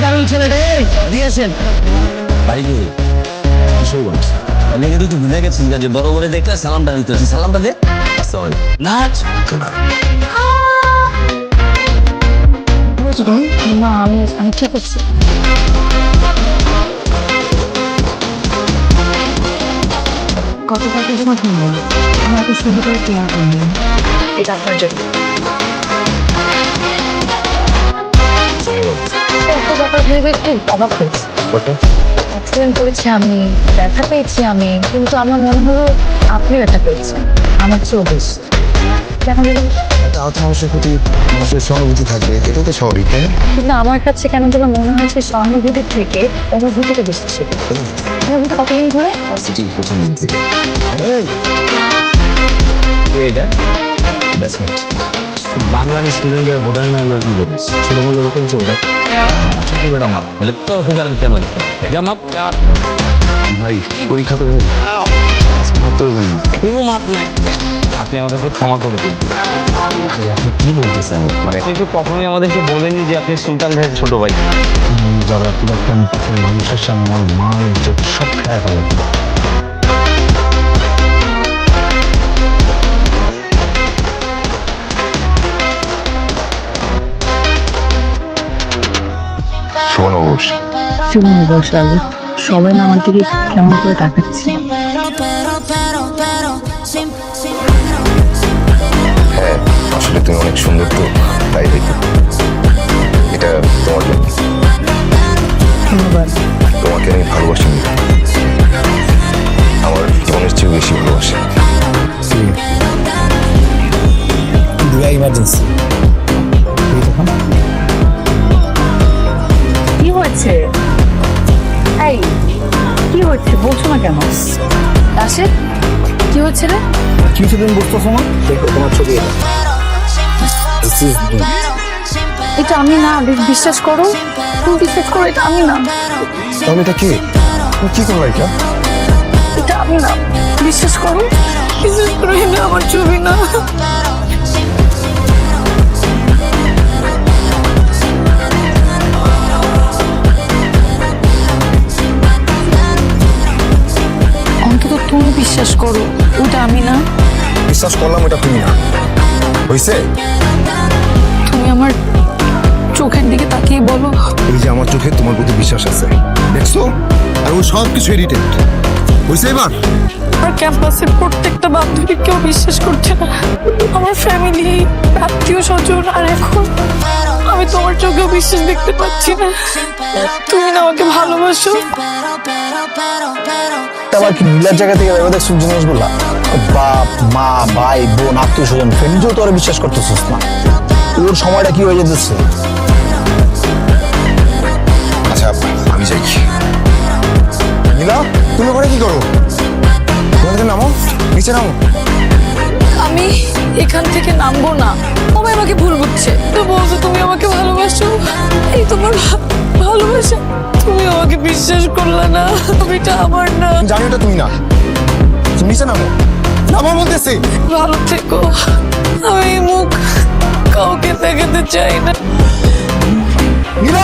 দারুণ ছেলে রে, দিয়েছেন বাড়ি অনেকে তুই ভুলে গেছিস যে বড় বড় দেখলে সালামটা দিতে হচ্ছে, সালামটা দে। নাচ না আমি ঠিক আছি। গতকাল কিছু কথা বলো, আমার এত শুরু করে কেয়ার করলি, এটা আপনার জন্য। একটা ব্যাপার ভেবে একটু অবাক হয়েছে। অ্যাক্সিডেন্ট করেছি আমি, ব্যথা পেয়েছি আমি, কিন্তু আমার মনে হলো আপনি ব্যথা পেয়েছেন আমার চেয়েও বেশি। কেন বলুন? আহত মানুষের প্রতি মানুষের সহানুভূতি থাকবে, এটা তো স্বাভাবিক, তাই না? কিন্তু আমার কাছে কেন যেন মনে হয়েছে সহানুভূতির থেকে অনুভূতিটা বেশি ছিল। অনুভূতি কতদিন ধরে? সিটি প্রথম দিন থেকে। এটা বাংলাদেশ স্টুডেন্টের ভোটার নাম্বার কি বলিস ছোট বলে ওরকম চলবে বেটা মাপ বলে তো ওখানে কেমন জামাপ ভাই পরীক্ষা তো কোনো মাপ নাই আপনি আমাদেরকে ক্ষমা করে দিন। আপনি কি বলতেছেন? মানে আপনি তো কখনোই আমাদেরকে বলেননি যে আপনি সুলতান ভাইয়ের ছোট ভাই। যারা পুরাতন মানুষের সামনে আমার মা সব খেয়ে ফেলে। সবাই না আমার দিকে কেমন করে তাকাচ্ছে। হ্যাঁ আসলে তুমি অনেক সুন্দর তো, তাই দেখি এটা তোমার জন্য। ধন্যবাদ। তোমাকে আমি ভালোবাসি, আমার জীবনের চেয়ে বেশি ভালোবাসি। ইমার্জেন্সি কি হয়েছে? এই কি হচ্ছে বলছো না কেন? রাশেদ কি হচ্ছে রে? কিছু দিন বুঝতেছো না, দেখো তোমার ছবি এটা আমি না, বিশ্বাস করো, তুমি বিশ্বাস করো, এটা আমি না। তাহলে এটা কে? তুমি কি করলো এটা? এটা আমি না, বিশ্বাস করো, বিশ্বাস করো, এটা আমার ছবি না। অন্তত তুমি বিশ্বাস করো, ওটা আমি না। বিশ্বাস করলাম এটা তুমি না, হয়েছে? তুমি আমার চোখের দিকে তাকিয়ে বলো, এই যে আমার চোখে তোমার প্রতি বিশ্বাস আছে, দেখছো? আর ও সব কিছু এডিটেড হয়েছে। এবার আমার ক্যাম্পাসের প্রত্যেকটা বান্ধবী কেউ বিশ্বাস করছে না, আমার ফ্যামিলি, আত্মীয় স্বজন, আর এখন আমি তোমার চোখেও বিশ্বাস দেখতে পাচ্ছি না। তুমি না আমাকে ভালোবাসো। আবার কি নীলার জায়গা থেকে ভেবে দেখছো জিনিস বললা? বাপ মা ভাই বোন আত্মীয় স্বজন ফ্রেন্ডও তোরা বিশ্বাস করতেছিস না। ওর সময়টা কি হয়ে যেতেছে? আচ্ছা আমি যাই। নীলা তুমি ওখানে কি করো? ওখান থেকে নামো, নিচে নামো। আমি এখান থেকে নামবো না, সবাই আমাকে ভুল বুঝছে। তো বলছো তুমি আমাকে ভালোবাসো, এই তোমার ভালোবাসা, তুমি আমাকে বিশ্বাস করলে না, এটা আমার না। জানি ওটা তুমি না, তুমি নিচে নামো, নামো বলতেছি। ভালো থেকো, আমি মুখ কাউকে দেখাতে চাই না। নীলা